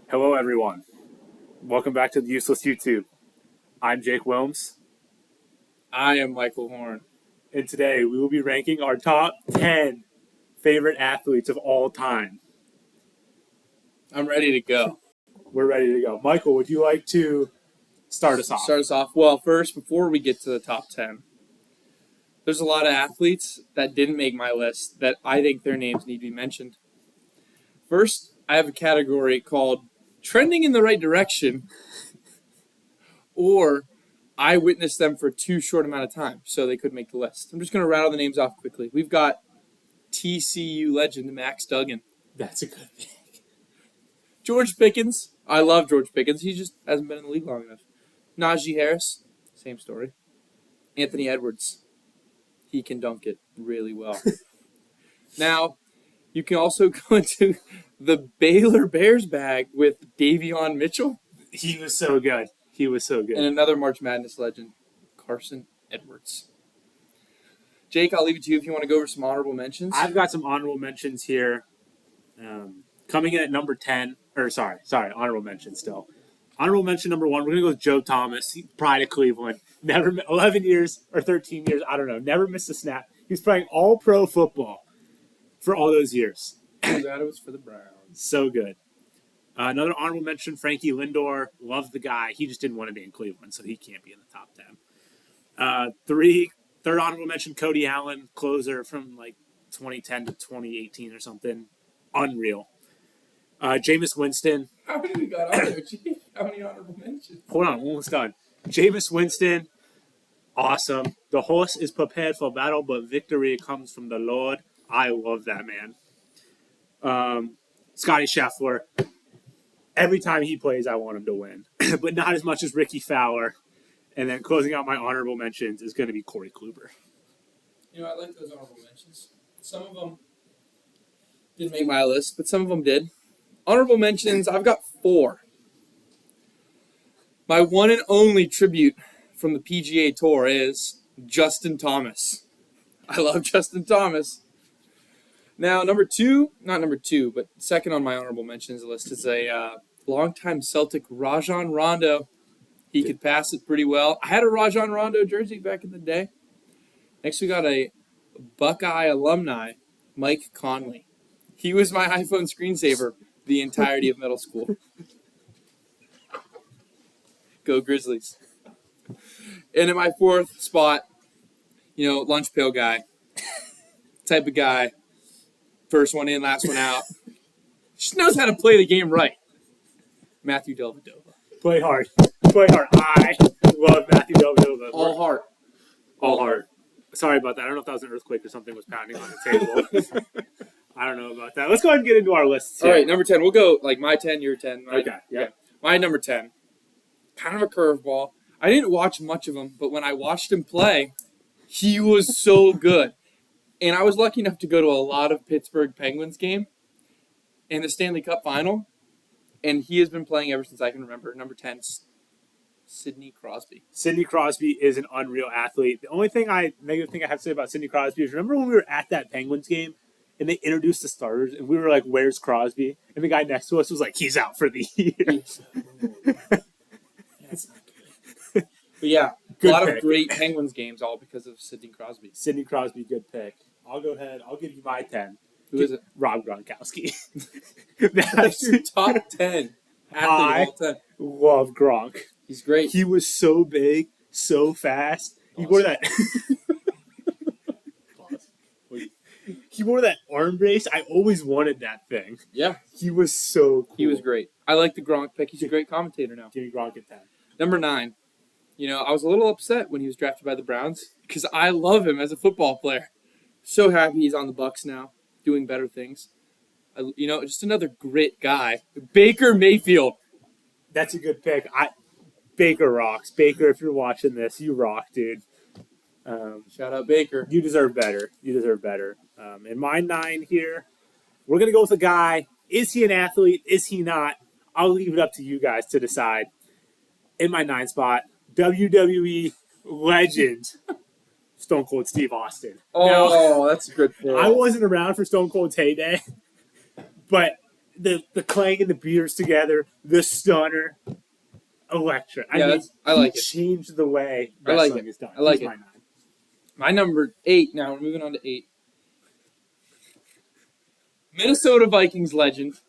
Hello, everyone. Welcome back to the Useless YouTube. I'm Jake Wilms, I am Michael Horn. and today we will be ranking our top 10 favorite athletes of all time. I'm ready to go. We're ready to go. Michael, would you like to start us off? Start us off. Well, first, before we get to the top 10, there's a lot of athletes that didn't make my list that I think their names need to be mentioned. First, I have a category called Trending in the Right Direction, or I witnessed them for too short amount of time, so they couldn't make the list. I'm just going to rattle the names off quickly. We've got TCU legend Max Duggan. That's a good pick. George Pickens. I love George Pickens. He just hasn't been in the league long enough. Najee Harris. Same story. Anthony Edwards. He can dunk it really well. Now, you can also go into the Baylor Bears bag with Davion Mitchell He was so good. and another March Madness legend, Carson Edwards. Jake, I'll leave it to you if you want to go over some honorable mentions. I've got some honorable mentions here. Coming in at number 10, honorable mention still. Honorable mention number 1, we're going to go with Joe Thomas, pride of Cleveland. Never 11 years or 13 years, I don't know, never missed a snap. He was playing all pro football for all those years. That was for the Browns. So good. Another honorable mention, Frankie Lindor. Love the guy. He just didn't want to be in Cleveland, so he can't be in the top 10. Third honorable mention, Cody Allen, closer from like 2010 to 2018 or something. Unreal. Jameis Winston. How many we got on there, Jake? How many honorable mentions? Hold on, almost done. Jameis Winston, awesome. The horse is prepared for battle, but victory comes from the Lord. I love that man. Scotty Scheffler. Every time he plays, I want him to win, but not as much as Ricky Fowler. And then closing out my honorable mentions is going to be Corey Kluber. You know, I like those honorable mentions. Some of them didn't make my list, but some of them did. Honorable mentions, I've got 4. My one and only tribute from the PGA Tour is Justin Thomas. I love Justin Thomas. Now, but second on my honorable mentions list is a longtime Celtic, Rajon Rondo. He could pass it pretty well. I had a Rajon Rondo jersey back in the day. Next, we got a Buckeye alumni, Mike Conley. He was my iPhone screensaver the entirety of middle school. Go Grizzlies. And in my 4th spot, lunch pail guy. Type of guy. First one in, last one out. Just knows how to play the game right. Matthew Dellavedova. Play hard. I love Matthew Dellavedova. All heart. All heart. Sorry about that. I don't know if that was an earthquake or something was pounding on the table. I don't know about that. Let's go ahead and get into our lists here. All right, number 10. We'll go like my 10, your 10. Right? Okay, yeah. My number 10. Kind of a curveball. I didn't watch much of him, but when I watched him play, he was so good. And I was lucky enough to go to a lot of Pittsburgh Penguins game and the Stanley Cup final. And he has been playing ever since I can remember. Number 10, Sidney Crosby. Sidney Crosby is an unreal athlete. The only negative thing I have to say about Sidney Crosby is remember when we were at that Penguins game and they introduced the starters and we were like, where's Crosby? And the guy next to us was like, he's out for the year. That's not good. But yeah, Good a lot pick. of great Penguins games, all because of Sidney Crosby. Sidney Crosby, good pick. I'll go ahead. I'll give you my 10. Who is it? Rob Gronkowski. That's your top 10 athlete of all time. Love Gronk. He's great. He was so big, so fast. He wore that. He wore that arm brace. I always wanted that thing. Yeah. He was so cool. He was great. I like the Gronk pick. He's a great commentator now. Give me Gronk at 10. Number 9. I was a little upset when he was drafted by the Browns because I love him as a football player. So happy he's on the Bucs now, doing better things. Just another great guy. Baker Mayfield. That's a good pick. Baker rocks. Baker, if you're watching this, you rock, dude. Shout out Baker. You deserve better. In my 9 here, we're going to go with a guy. Is he an athlete? Is he not? I'll leave it up to you guys to decide. In my 9 spot, WWE legend, Stone Cold Steve Austin. Oh, that's a good pick. I wasn't around for Stone Cold's heyday, but the clang of the beers together, the stunner, electric. I like he it. changed the way I like wrestling it. is done. I like He's it. my 9. My number 8. Now we're moving on to 8. Minnesota Vikings legend,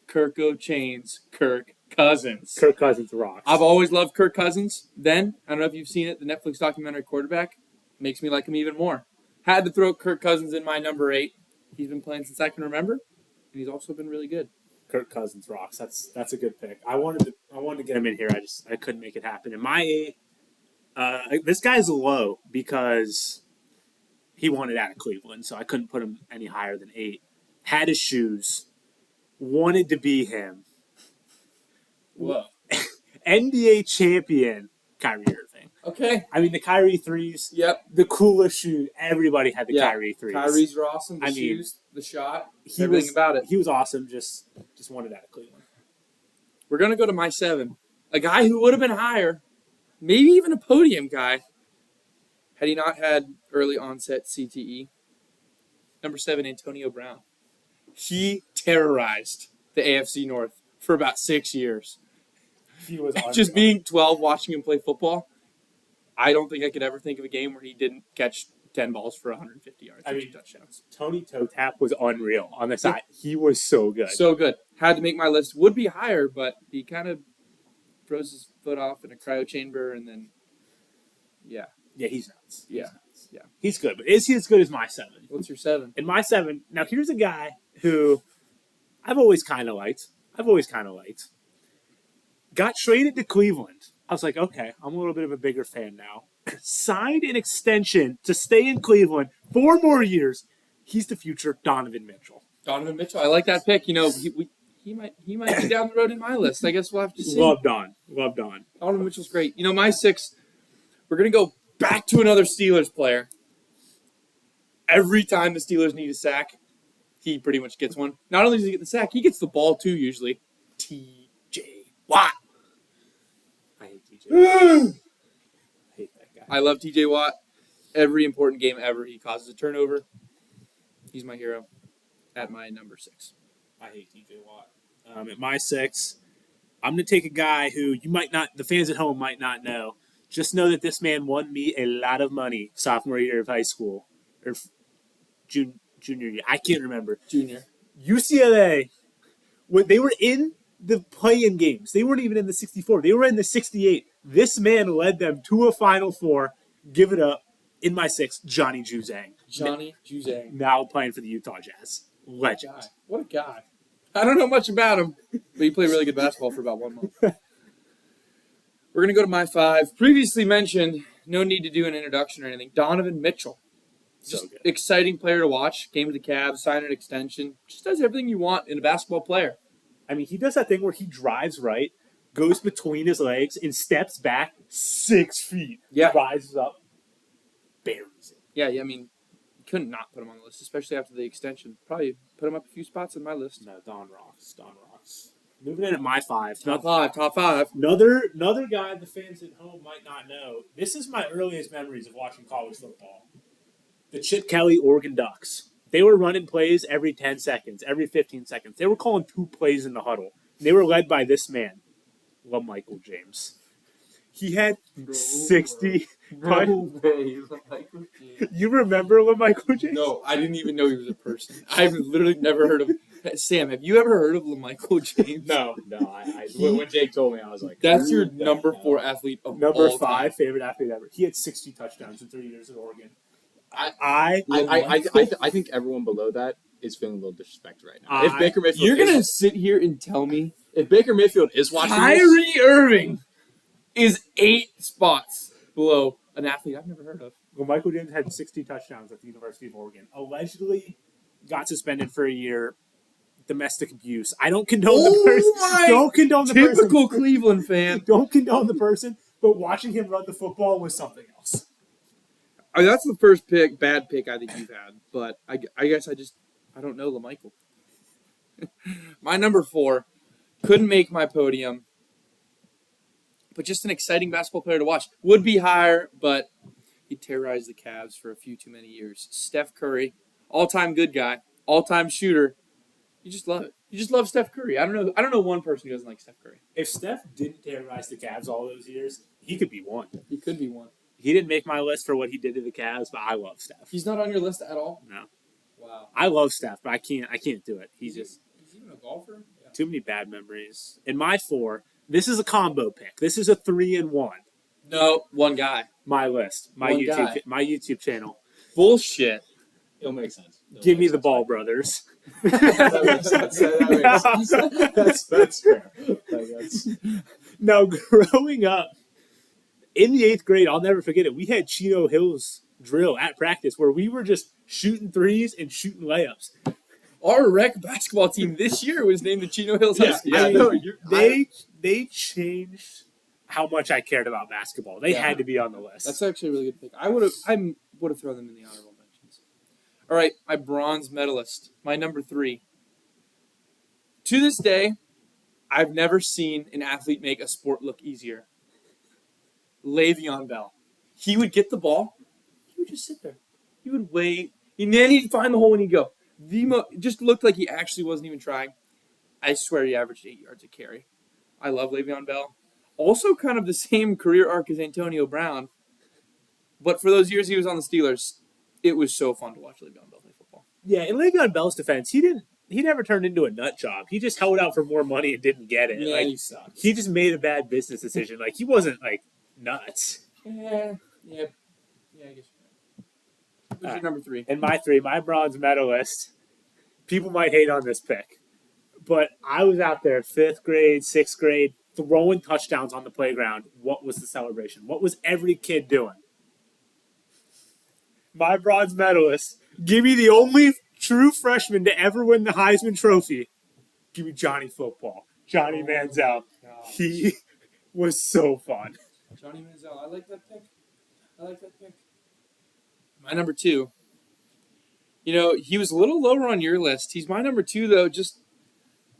Kirko Chains, Kirk Cousins. Kirk Cousins rocks. I've always loved Kirk Cousins. Then, I don't know if you've seen it, the Netflix documentary Quarterback makes me like him even more. Had to throw Kirk Cousins in my number 8. He's been playing since I can remember, and he's also been really good. Kirk Cousins rocks. That's a good pick. I wanted to get him in here. I couldn't make it happen. In my 8, this guy's low because he wanted out of Cleveland, so I couldn't put him any higher than 8. Had his shoes, wanted to be him. Whoa. NBA champion Kyrie Irving. Okay. I mean, the Kyrie threes, Yep. the coolest shoe. Everybody had the Yeah. Kyrie threes. Kyrie's are awesome. The I mean, shoes, the shot, He everything was about it. He was awesome. Just wanted out of Cleveland. We're going to go to my 7. A guy who would have been higher, maybe even a podium guy, had he not had early onset CTE. Number 7, Antonio Brown. He terrorized the AFC North for about 6 years. He was Just being 12, watching him play football, I don't think I could ever think of a game where he didn't catch 10 balls for 150 yards. I mean, touchdowns. Tony Toe Tap was unreal on the side. He was so good. So good. Had to make my list. Would be higher, but he kind of throws his foot off in a cryo chamber and then, yeah. Yeah, he's nuts. Yeah. He's nuts. Yeah. He's good, but is he as good as my 7? What's your 7? In my 7, now here's a guy who I've always kind of liked. Got traded to Cleveland. I was like, okay, I'm a little bit of a bigger fan now. Signed an extension to stay in Cleveland 4 more years. He's the future Donovan Mitchell. Donovan Mitchell. I like that pick. You know, he might be down the road in my list. I guess we'll have to see. Love Don. Donovan Mitchell's great. You know, my 6, we're going to go back to another Steelers player. Every time the Steelers need a sack, he pretty much gets one. Not only does he get the sack, he gets the ball too, usually. TJ Watt. I hate TJ Watt. I hate that guy. I love TJ Watt. Every important game ever, he causes a turnover. He's my hero at my number 6. I hate TJ Watt. At my 6, I'm going to take a guy who the fans at home might not know. Just know that this man won me a lot of money sophomore year of high school. Or junior year. I can't remember. Junior. UCLA, when they were in the play-in games, they weren't even in the 64. They were in the 68. This man led them to a Final Four. Give it up. In my 6, Johnny Juzang. Johnny Juzang. Now playing for the Utah Jazz. Legend. What a guy. I don't know much about him, but he played really good basketball for about 1 month. We're going to go to my 5. Previously mentioned, no need to do an introduction or anything. Donovan Mitchell. Just So good. exciting player to watch. Came to the Cavs, signed an extension. Just does everything you want in a basketball player. I mean, he does that thing where he drives right, goes between his legs, and steps back 6 feet. Yeah. Rises up, buries it. Yeah, I mean, couldn't not put him on the list, especially after the extension. Probably put him up a few spots in my list. No, Don rocks. Moving in at my 5. Top 5. Another guy the fans at home might not know. This is my earliest memories of watching college football. The Chip Kelly Oregon Ducks. They were running plays every 10 seconds, every 15 seconds. They were calling 2 plays in the huddle. They were led by this man, LaMichael James. He had 60. You remember LaMichael James? No, I didn't even know he was a person. I've literally never heard of. Sam, have you ever heard of LaMichael James? No. When Jake told me, I was like, That's your "Who the number hell?" 4 athlete of Number all 5 time. favorite athlete ever. He had 60 touchdowns in 3 years at Oregon. I think everyone below that is feeling a little disrespected right now. If Baker Mayfield, You're gonna sit here and tell me if Baker Mayfield is watching this, Kyrie Irving is 8 spots below an athlete I've never heard of. Michael James had 60 touchdowns at the University of Oregon. Allegedly got suspended for a year. Domestic abuse. I don't condone the person. Don't condone the person. Typical Cleveland fan. Don't condone the person. But watching him run the football was something else. I mean, that's the first bad pick I think you've had. But I guess I don't know LaMichael. My number 4 couldn't make my podium, but just an exciting basketball player to watch. Would be higher, but he terrorized the Cavs for a few too many years. Steph Curry, all-time good guy, all-time shooter, You just love it. You just love Steph Curry. I don't know one person who doesn't like Steph Curry. If Steph didn't terrorize the Cavs all those years, he could be one. He could be one. He didn't make my list for what he did to the Cavs, but I love Steph. He's not on your list at all? No. Wow. I love Steph, but I can't do it. He's even a golfer? Yeah. too many bad memories. In my 4, this is a combo pick. This is a 3 and 1. No, one guy. My list, my One YouTube, guy. my YouTube channel. Bullshit. It'll make sense. Give me the Ball brothers. That makes sense. That makes sense. That's fair. Now, growing up in the 8th grade, I'll never forget it. We had Chino Hills drill at practice where we were just shooting threes and shooting layups. Our rec basketball team this year was named the Chino Hills Huskies. I mean, no, they changed how much I cared about basketball. They had to be on the list. That's actually a really good pick. I would have thrown them in the honorable mentions. All right, my bronze medalist, my number 3. To this day, I've never seen an athlete make a sport look easier. Le'Veon Bell. He would get the ball. He would just sit there. He would wait. And then he'd find the hole and he'd go. It just looked like he actually wasn't even trying. I swear he averaged 8 yards a carry. I love Le'Veon Bell. Also kind of the same career arc as Antonio Brown. But for those years he was on the Steelers, it was so fun to watch Le'Veon Bell play football. Yeah, in Le'Veon Bell's defense, he never turned into a nut job. He just held out for more money and didn't get it. Yeah, like, he sucked. he just made a bad business decision. Like, he wasn't, like, nuts. Yeah, I guess you're right. Who's your number 3? In my 3, my bronze medalist, people might hate on this pick, but I was out there 5th grade, 6th grade, throwing touchdowns on the playground. What was the celebration? What was every kid doing? My bronze medalist, give me the only true freshman to ever win the Heisman Trophy. Give me Johnny Football. Johnny Manziel. He was so fun. Johnny Manziel. I like that pick. My number 2. You know, he was a little lower on your list. He's my number 2, though. Just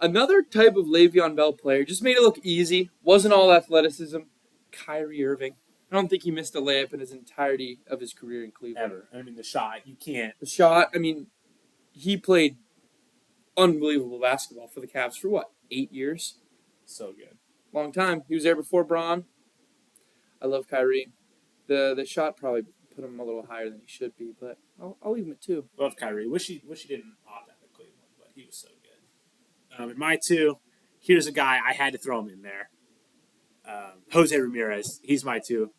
another type of Le'Veon Bell player. Just made it look easy. Wasn't all athleticism. Kyrie Irving. I don't think he missed a layup in his entirety of his career in Cleveland. Ever. I mean, the shot, you can't. The shot, I mean, he played unbelievable basketball for the Cavs for 8 years? So good. Long time. He was there before Braun. I love Kyrie. The shot probably put him a little higher than he should be, but I'll leave him at 2. Love Kyrie. Wish he didn't opt out of Cleveland, but he was so good. In my 2, here's a guy I had to throw him in there. Jose Ramirez. He's my 2.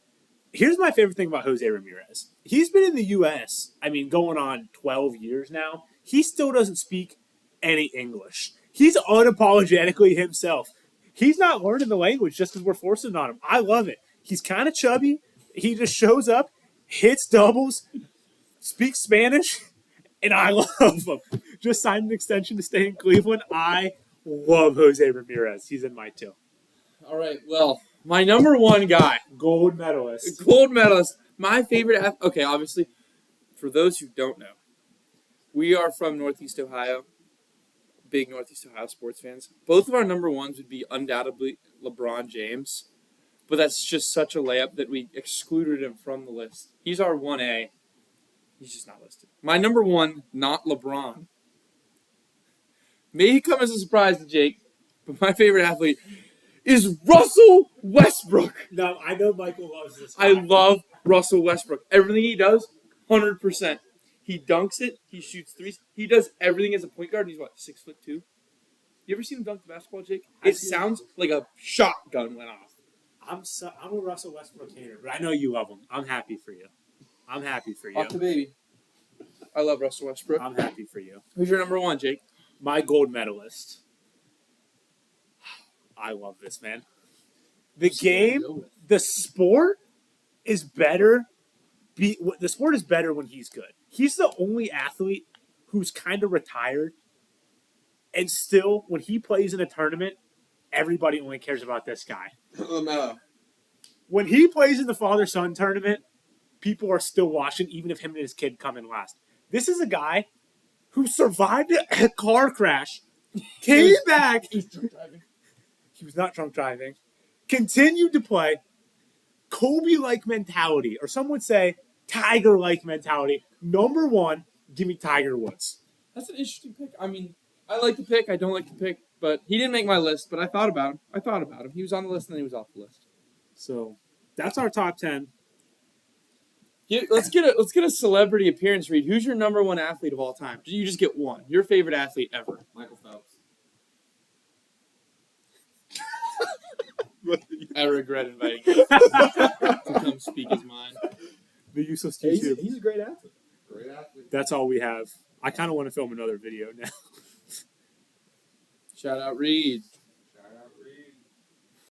Here's my favorite thing about Jose Ramirez. He's been in the U.S., I mean, going on 12 years now. He still doesn't speak any English. He's unapologetically himself. He's not learning the language just because we're forcing it on him. I love it. He's kind of chubby. He just shows up, hits doubles, speaks Spanish, and I love him. Just signed an extension to stay in Cleveland. I love Jose Ramirez. He's in my 2. All right, well, my number 1 guy. Gold medalist. Gold medalist. My favorite. Okay, obviously, for those who don't know, we are from Northeast Ohio. Big Northeast Ohio sports fans. Both of our number 1s would be undoubtedly LeBron James. But that's just such a layup that we excluded him from the list. He's our 1A. He's just not listed. My number 1, not LeBron. May he come as a surprise to Jake, but my favorite athlete is Russell Westbrook. No, I know Michael loves this guy. I love Russell Westbrook. Everything he does, 100%. He dunks it. He shoots threes. He does everything as a point guard. And he's 6'2". You ever seen him dunk the basketball, Jake? It sounds like a shotgun went off. I'm a Russell Westbrook hater, but I know you love him. I'm happy for you. Off the baby. I love Russell Westbrook. I'm happy for you. Who's your number 1, Jake? My gold medalist. I love this, man. The game, the sport is better. The sport is better when he's good. He's the only athlete who's kind of retired, and still, when he plays in a tournament, everybody only cares about this guy. LaMelo. When he plays in the father-son tournament, people are still watching, even if him and his kid come in last. This is a guy who survived a car crash, came back. He's drunk driving. He was not drunk driving. Continued to play. Kobe-like mentality, or some would say Tiger-like mentality. Number 1, give me Tiger Woods. That's an interesting pick. I mean, I like the pick. I don't like the pick, but he didn't make my list. But I thought about him. He was on the list and then he was off the list. So that's our top 10. Let's get a celebrity appearance read. Who's your number one athlete of all time? You just get one. Your favorite athlete ever. Michael Phelps. I regret inviting him to come speak his mind. The useless Yeah, YouTube. he's a great athlete. Great athlete. That's all we have. I kind of want to film another video now. Shout out Reed.